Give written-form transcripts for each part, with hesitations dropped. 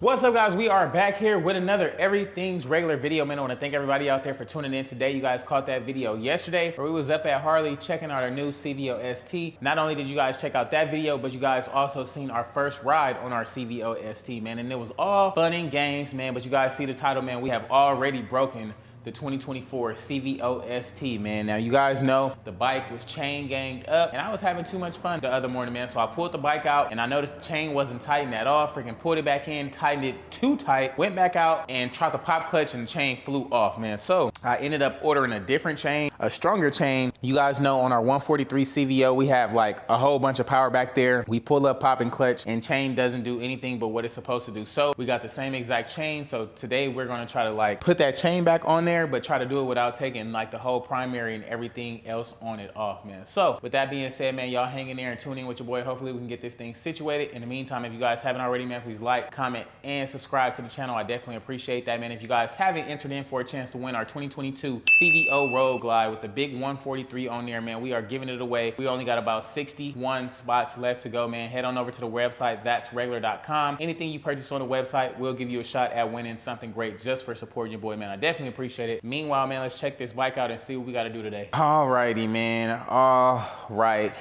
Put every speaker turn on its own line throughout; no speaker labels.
What's up, guys? We are back here with another Everything's Regular video, man. I want to thank everybody out there for tuning in today. You guys caught that video yesterday where we was up at Harley checking out our new CVO ST. Not only did you guys check out that video, but you guys also seen our first ride on our CVO ST, man. And it was all fun and games, man. But you guys see the title, man. We have already broken the 2024 CVO ST, man. Now, you guys know the bike was chain ganged up, and I was having too much fun the other morning, man. So I pulled the bike out, and I noticed the chain wasn't tightened at all. Freaking pulled it back in, tightened it too tight, went back out, and tried to pop clutch, and the chain flew off, man. So I ended up ordering a different chain, a stronger chain. You guys know on our 143 CVO, we have like a whole bunch of power back there. We pull up, pop, and clutch, and chain doesn't do anything but what it's supposed to do. So we got the same exact chain. So today we're gonna try to like put that chain back on there, but try to do it without taking like the whole primary and everything else on it off, man. So with that being said, man, y'all hang in there and tune in with your boy. Hopefully we can get this thing situated. In the meantime, if you guys haven't already, man, please like, comment, and subscribe to the channel. I definitely appreciate that, man. If you guys haven't entered in for a chance to win our 2022 CVO Road Glide with the big 143 on there, man, we are giving it away. We only got about 61 spots left to go, man. Head on over to the website, that'sregular.com. Anything you purchase on the website, we'll give you a shot at winning something great just for supporting your boy, man. I definitely appreciate it. Meanwhile, man, let's check this bike out and see what we got to do today. Alrighty, man. Alrighty.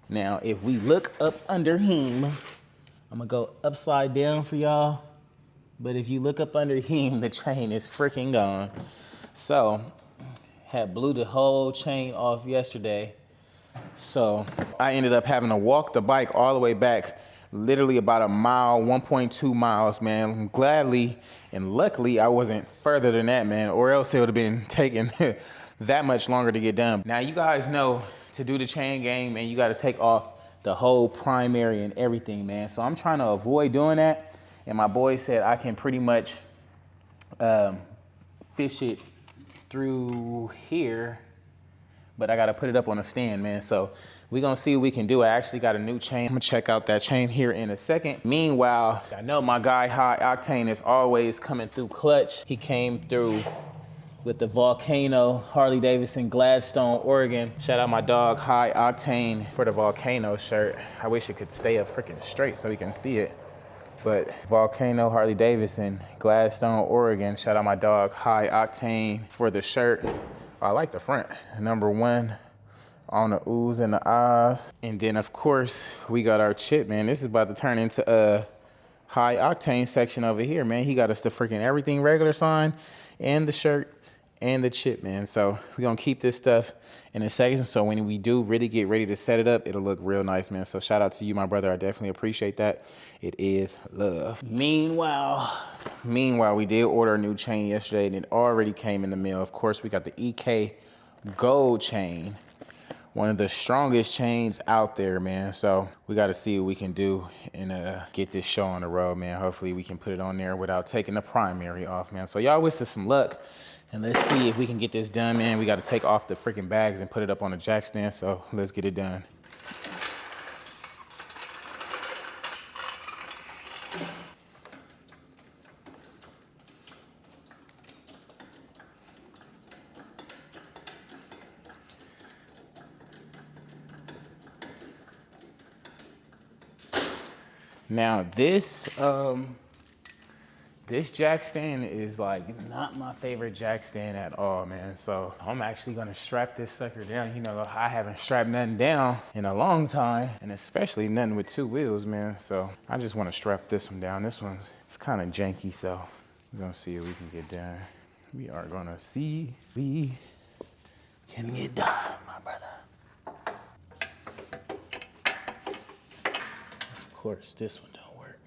Now, if we look up under him, I'm gonna go upside down for y'all. But if you look up under him, the chain is freaking gone. So, had blew the whole chain off yesterday. So I ended up having to walk the bike all the way back, literally about a mile, 1.2 miles, man. Gladly and luckily I wasn't further than that, man, or else it would have been taking that much longer to get done. Now, you guys know to do the chain gang, man, you got to take off the whole primary and everything, man. So I'm trying to avoid doing that. And my boy said I can pretty much fish it through here, but I got to put it up on a stand, man. So we're going to see what we can do. I actually got a new chain. I'm going to check out that chain here in a second. Meanwhile, I know my guy High Octane is always coming through clutch. He came through with the Volcano Harley-Davidson Gladstone, Oregon. Shout out my dog High Octane for the Volcano shirt. I wish it could stay up freaking straight so we can see it. But Volcano Harley-Davidson Gladstone, Oregon. Shout out my dog High Octane for the shirt. I like the front. #1 on the oohs and the ahs. And then, of course, we got our chip, man. This is about to turn into a High Octane section over here, man. He got us the freaking Everything Regular sign and the shirt and the chip, man. So we're going to keep this stuff in a second. So when we do really get ready to set it up, it'll look real nice, man. So shout out to you, my brother. I definitely appreciate that. It is love. Meanwhile, we did order a new chain yesterday and it already came in the mail. Of course, we got the EK Gold chain, one of the strongest chains out there, man. So we got to see what we can do and get this show on the road, man. Hopefully we can put it on there without taking the primary off, man. So y'all wish us some luck. And let's see if we can get this done, man. We got to take off the freaking bags and put it up on a jack stand. So let's get it done. Now this jack stand is like not my favorite jack stand at all, man. So I'm actually gonna strap this sucker down. You know, I haven't strapped nothing down in a long time, and especially nothing with 2 wheels, man. So I just wanna strap this one down. This one's kind of janky, so we're gonna see what we can get done. We are gonna see we can get done, my brother. Of course, this one don't work.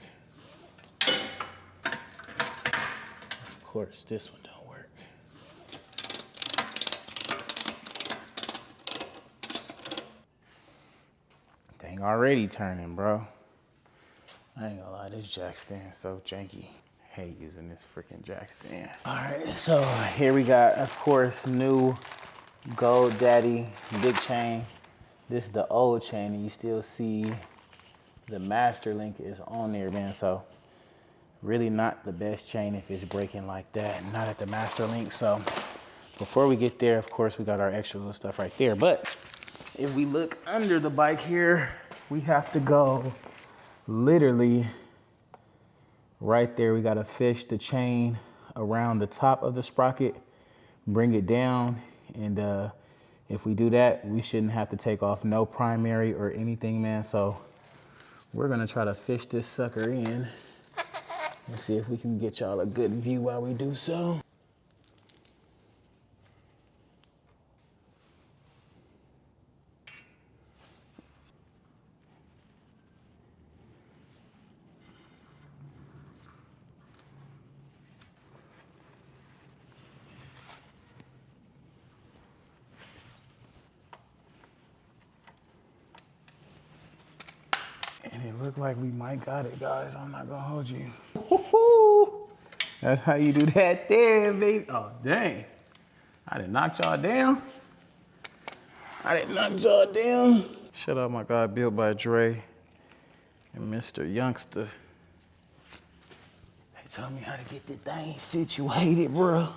Of course, this one don't work. Thing already turning, bro. I ain't gonna lie, this jack stand so janky. Hate using this freaking jack stand. All right, so here we got, of course, new Gold Daddy big chain. This is the old chain, and you still see the master link is on there, man. So really not the best chain if it's breaking like that, not at the master link. So before we get there, of course, we got our extra little stuff right there. But if we look under the bike here, we have to go literally right there, we gotta fish the chain around the top of the sprocket, bring it down, and if we do that, we shouldn't have to take off no primary or anything, man. So we're gonna try to fish this sucker in and see if we can get y'all a good view while we do so. And it looked like we might got it, guys. I'm not gonna hold you. Woo-hoo! That's how you do that there, baby. Oh, dang. I done knocked y'all down. I done knocked y'all down. Shout out my guy, Built by Dre and Mr. Youngster. They told me how to get the thing situated, bro.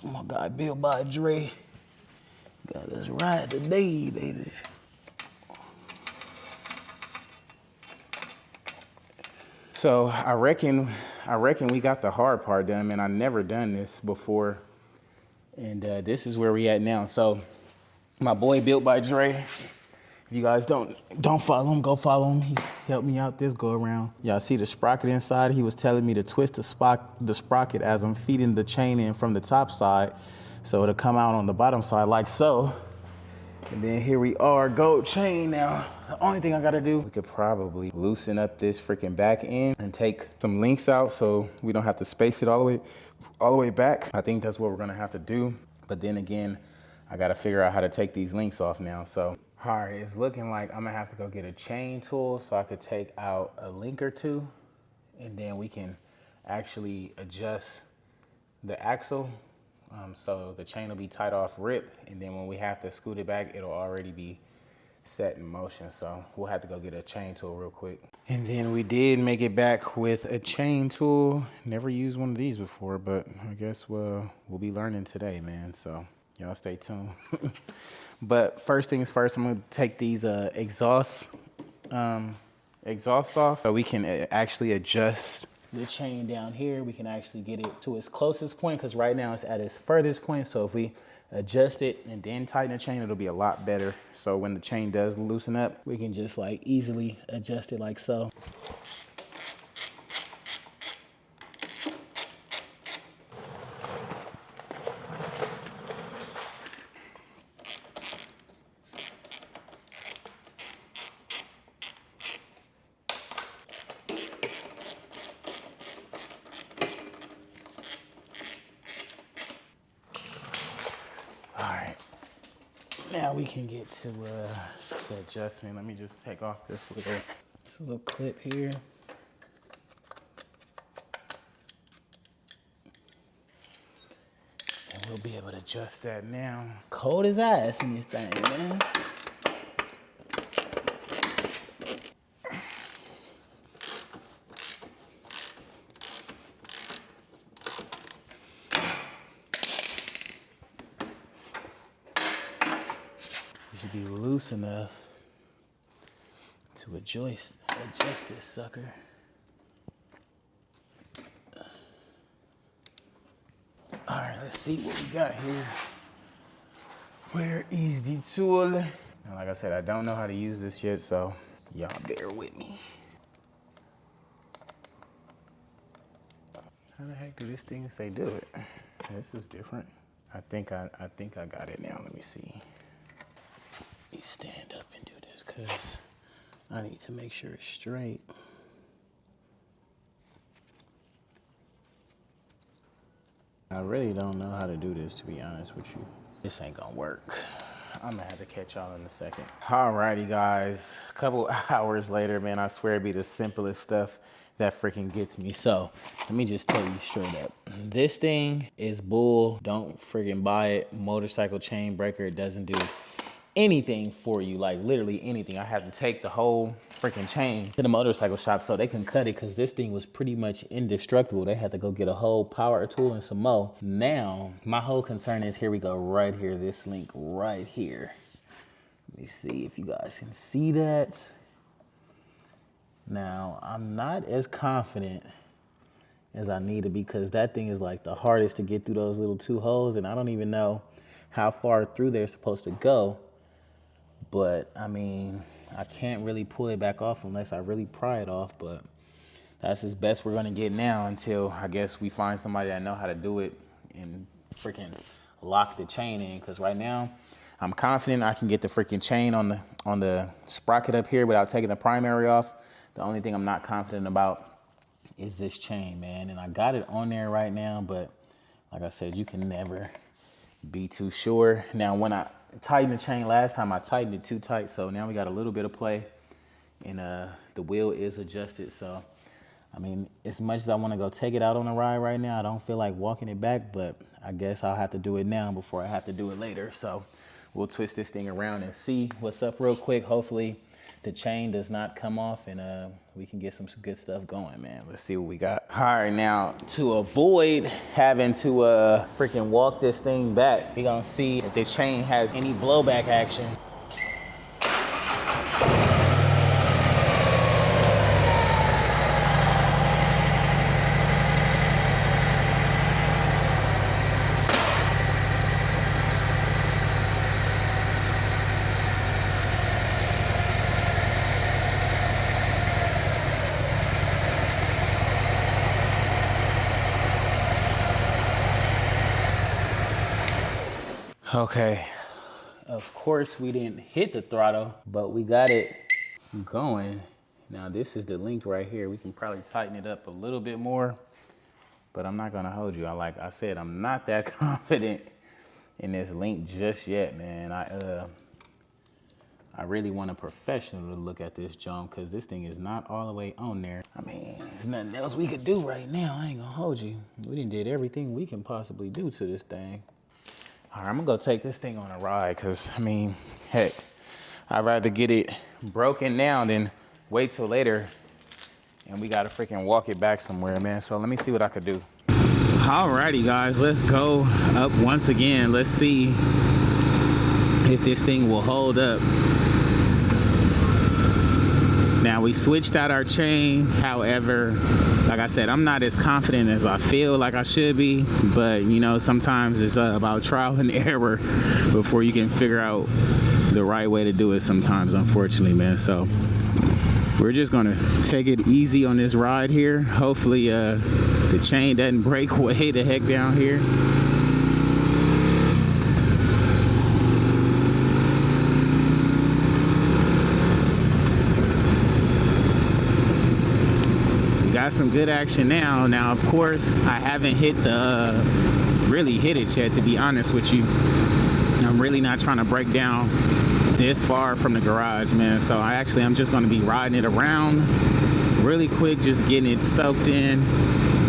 My guy, Built by Dre. Got us right today, baby. So I reckon we got the hard part done, man. I never done this before. And this is where we at now. So my boy Built by Dre. If you guys don't follow him, go follow him. He's helped me out this go around. Y'all see the sprocket inside? He was telling me to twist the sprocket as I'm feeding the chain in from the top side. So it'll come out on the bottom side like so. And then here we are, gold chain now. The only thing I gotta do, we could probably loosen up this freaking back end and take some links out so we don't have to space it all the way back. I think that's what we're gonna have to do. But then again, I gotta figure out how to take these links off now. So, all right, it's looking like I'm gonna have to go get a chain tool so I could take out a link or two, and then we can actually adjust the axle. So the chain will be tight off rip, and then when we have to scoot it back, it'll already be set in motion. So we'll have to go get a chain tool real quick. And then we did make it back with a chain tool. Never used one of these before, but I guess we'll be learning today, man. So y'all stay tuned. But first things first, I'm gonna take these exhaust off so we can actually adjust the chain down here. We can actually get it to its closest point, because right now it's at its furthest point. So if we adjust it and then tighten the chain, it'll be a lot better. So when the chain does loosen up, we can just like easily adjust it like so. Now we can get to the adjustment. Let me just take off this little clip here. And we'll be able to adjust that now. Cold as ice in this thing, man. Should be loose enough to adjust this sucker. All right, let's see what we got here. Where is the tool? Now, like I said, I don't know how to use this yet, so y'all bear with me. How the heck do this thing say do it? This is different. I think I got it now. Let me see. Let me stand up and do this because I need to make sure it's straight. I really don't know how to do this, to be honest with you. This ain't gonna work. I'm gonna have to catch y'all in a second. Alrighty, guys. A couple hours later, man, I swear it'd be the simplest stuff that freaking gets me. So let me just tell you straight up. This thing is bull. Don't freaking buy it. Motorcycle chain breaker. It doesn't do anything for you, like literally anything. I had to take the whole freaking chain to the motorcycle shop so they can cut it, because this thing was pretty much indestructible. They had to go get a whole power tool and some more. Now my whole concern is, here we go, right here, this link right here. Let me see if you guys can see that.
Now, I'm not as confident as I need to be, because that thing is like the hardest to get through those little 2 holes, and I don't even know how far through they're supposed to go. But I mean, I can't really pull it back off unless I really pry it off, but that's as best we're gonna get now until I guess we find somebody that know how to do it and freaking lock the chain in. Because right now, I'm confident I can get the freaking chain on the sprocket up here without taking the primary off. The only thing I'm not confident about is this chain, man. And I got it on there right now, but like I said, you can never be too sure. Now, when I tightened the chain last time, I tightened it too tight, so now we got a little bit of play, and the wheel is adjusted. So I mean, as much as I want to go take it out on a ride right now, I don't feel like walking it back, but I guess I'll have to do it now before I have to do it later. So we'll twist this thing around and see what's up real quick. Hopefully the chain does not come off, and we can get some good stuff going, man. Let's see what we got. All right, now to avoid having to freaking walk this thing back, we're gonna see if this chain has any blowback action. Okay, of course we didn't hit the throttle, but we got it going. Now this is the link right here. We can probably tighten it up a little bit more, but I'm not gonna hold you. Like I said, I'm not that confident in this link just yet, man. I really want a professional to look at this jump, because this thing is not all the way on there. I mean, there's nothing else we could do right now. I ain't gonna hold you. We done did everything we can possibly do to this thing. All right, I'm gonna go take this thing on a ride, because I mean, heck, I'd rather get it broken now than wait till later and we gotta freaking walk it back somewhere, man. So let me see what I could do. Alrighty, guys, let's go up once again. Let's see if this thing will hold up. Now, we switched out our chain. However, like I said, I'm not as confident as I feel like I should be, but you know, sometimes it's about trial and error before you can figure out the right way to do it sometimes, unfortunately, man. So we're just gonna take it easy on this ride here. Hopefully the chain doesn't break way the heck down here. Got some good action now. Now, of course, I haven't really hit it yet, to be honest with you. I'm really not trying to break down this far from the garage, man. So I'm just going to be riding it around really quick, just getting it soaked in.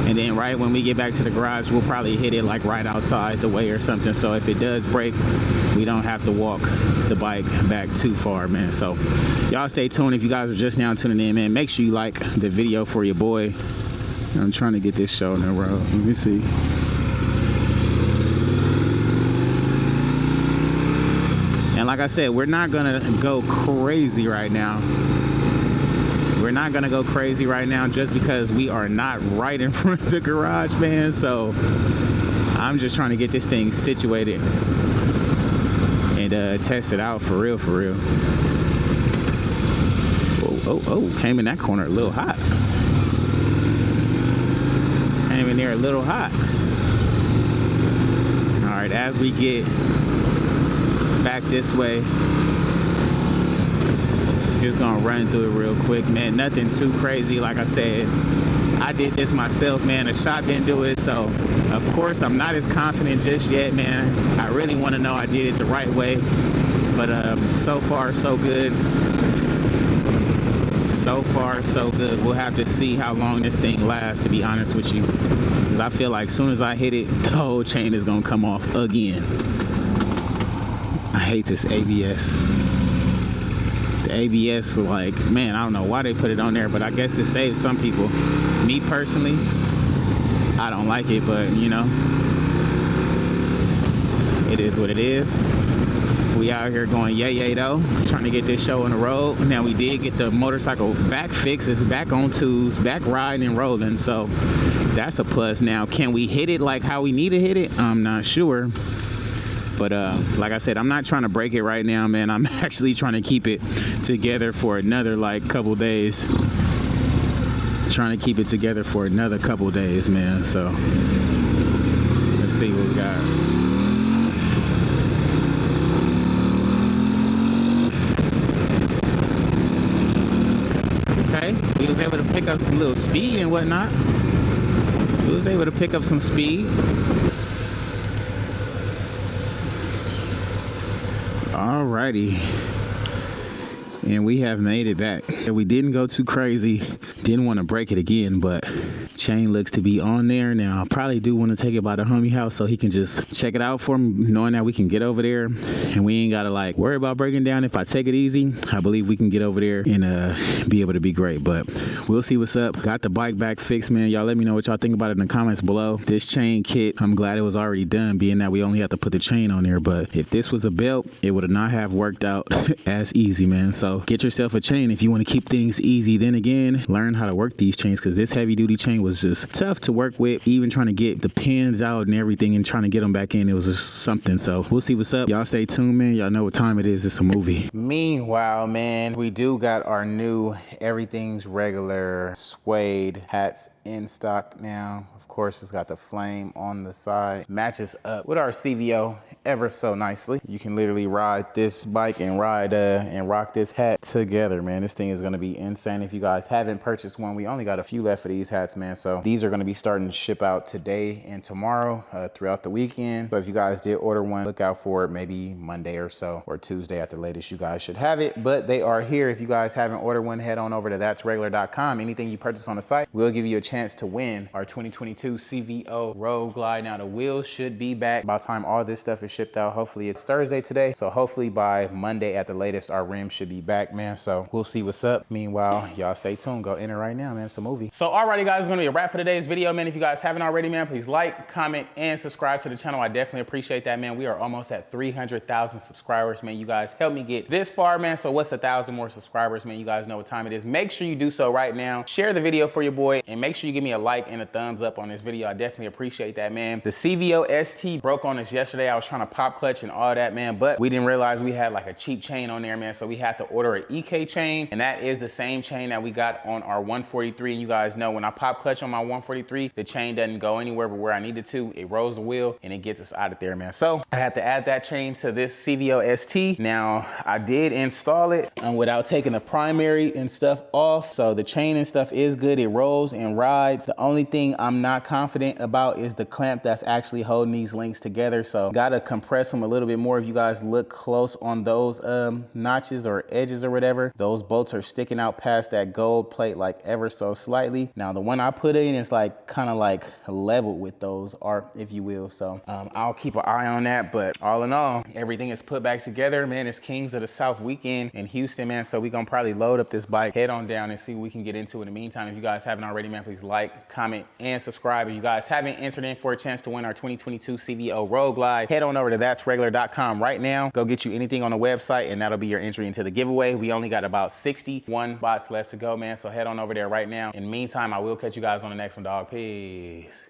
And then right when we get back to the garage, we'll probably hit it like right outside the way or something. So if it does break, we don't have to walk the bike back too far, man. So y'all stay tuned. If you guys are just now tuning in, man, make sure you like the video for your boy. I'm trying to get this show in a row. Let me see. And like I said, we're not gonna go crazy right now. We're not gonna go crazy right now just because we are not right in front of the garage, man. So I'm just trying to get this thing situated and test it out for real, for real. Oh, came in that corner a little hot. Came in there a little hot. All right, as we get back this way, just gonna run through it real quick, man. Nothing too crazy. Like I said, I did this myself, man. The shop didn't do it, so of course I'm not as confident just yet, man. I really want to know I did it the right way, but so far so good. So far so good. We'll have to see how long this thing lasts, to be honest with you, because I feel like as soon as I hit it, the whole chain is gonna come off again. I hate this ABS. The ABS, like, man, I don't know why they put it on there, but I guess it saves some people. Me personally, I don't like it, but you know, it is what it is.
We out here going yay yay though, trying to get this show on the road. Now we did get the motorcycle back fixed. It's back on twos, back riding and rolling, so that's a plus. Now can we hit it like how we need to hit it? I'm not sure, but like I said, I'm not trying to break it right now, man. I'm actually trying to keep it together for another like couple days. Trying to keep it together for another couple days, man. So let's see what we got. Okay, we was able to pick up some little speed and whatnot. We was able to pick up some speed. Alrighty. And we have made it back. We didn't go too crazy. Didn't want to break it again, but chain looks to be on there. Now I probably do want to take it by the homie house so he can just check it out for me, knowing that we can get over there and we ain't gotta like worry about breaking down. If I take it easy, I believe we can get over there and be able to be great. But we'll see what's up. Got the bike back fixed, man. Y'all let me know what y'all think about it in the comments below. This chain kit, I'm glad it was already done, being that we only have to put the chain on there. But if this was a belt, it would not have worked out as easy, man. So get yourself a chain if you want to keep things easy. Then again, learn how to work these chains, because this heavy duty chain was just tough to work with. Even trying to get the pins out and everything and trying to get them back in, it was just something. So we'll see what's up. Y'all stay tuned, man. Y'all know what time it is. It's a movie. Meanwhile, man, we do got our new everything's regular suede hats in stock now. Of course, it's got the flame on the side. Matches up with our CVO ever so nicely. You can literally ride this bike and ride and rock this hat together, man. This thing is gonna be insane. If you guys haven't purchased one, we only got a few left of these hats, man. So these are gonna be starting to ship out today and tomorrow throughout the weekend. But if you guys did order one, look out for it maybe Monday or so, or Tuesday at the latest. You guys should have it, but they are here. If you guys haven't ordered one, head on over to thatsregular.com. Anything you purchase on the site will give you a chance to win our 2022 CVO Road Glide. Now the wheels should be back by the time all this stuff is shipped out. Hopefully it's Thursday today, so hopefully by Monday at the latest our rims should be back, man. So we'll see what's up. Meanwhile, y'all stay tuned. Go enter right now, man. It's a movie. So alrighty guys, it's gonna be a wrap for today's video, man. If you guys haven't already, man, please like, comment, and subscribe to the channel. I definitely appreciate that, man. We are almost at 300,000 subscribers, man. You guys helped me get this far, man. So what's 1,000 more subscribers, man? You guys know what time it is. Make sure you do so right now. Share the video for your boy, and make sure you give me a like and a thumbs up on this video. I definitely appreciate that, man. The CVO ST broke on us yesterday. I was trying to pop clutch and all that, man, but we didn't realize we had like a cheap chain on there, man. So we had to order an EK chain, and that is the same chain that we got on our 143. And you guys know when I pop clutch on my 143, the chain doesn't go anywhere but where I need it to. It rolls the wheel and it gets us out of there, man. So I had to add that chain to this CVO ST. Now I did install it without taking the primary and stuff off. So the chain and stuff is good. It rolls and rides. The only thing I'm not confident about is the clamp that's actually holding these links together. So gotta compress them a little bit more. If you guys look close on those notches or edges or whatever, those bolts are sticking out past that gold plate like ever so slightly. Now the one I put in is like kind of like level with those, or if you will. So I'll keep an eye on that. But all in all, everything is put back together, man. It's Kings of the South weekend in Houston, man. So we gonna probably load up this bike, head on down and see what we can get into. In the meantime, if you guys haven't already, man, please like, comment, and subscribe. If you guys haven't entered in for a chance to win our 2022 CVO Road Glide, head on over to thatsregular.com right now. Go get you anything on the website, and that'll be your entry into the giveaway. We only got about 61 spots left to go, man. So head on over there right now. In the meantime, I will catch you guys on the next one, dog. Peace.